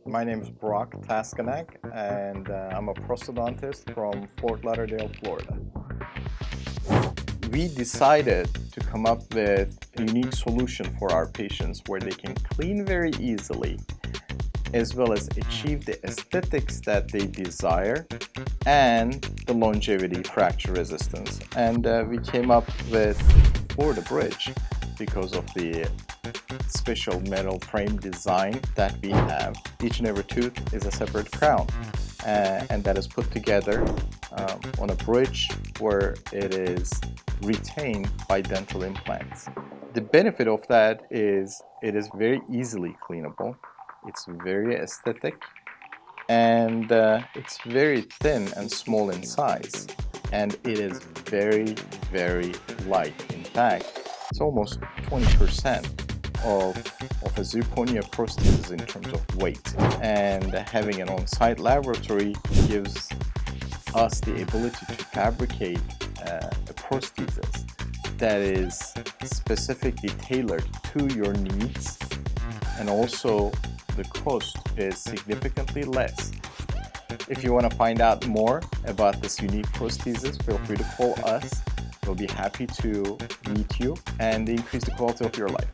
My name is Brock Taskanak, and I'm a prosthodontist from Fort Lauderdale, Florida. We decided to come up with a unique solution for our patients where they can clean very easily, as well as achieve the aesthetics that they desire and the longevity, fracture resistance. And we came up with Florida Bridge because of the special metal frame design that we have. Each and every tooth is a separate crown, and that is put together on a bridge where it is retained by dental implants. The benefit of that is it is very easily cleanable, it's very aesthetic, and it's very thin and small in size, and it is very, very light. In fact, it's almost 20% of a zirconia prosthesis in terms of weight. And having an on-site laboratory gives us the ability to fabricate a prosthesis that is specifically tailored to your needs, and also the cost is significantly less. If you want to find out more about this unique prosthesis, feel free to call us. We'll be happy to meet you and increase the quality of your life.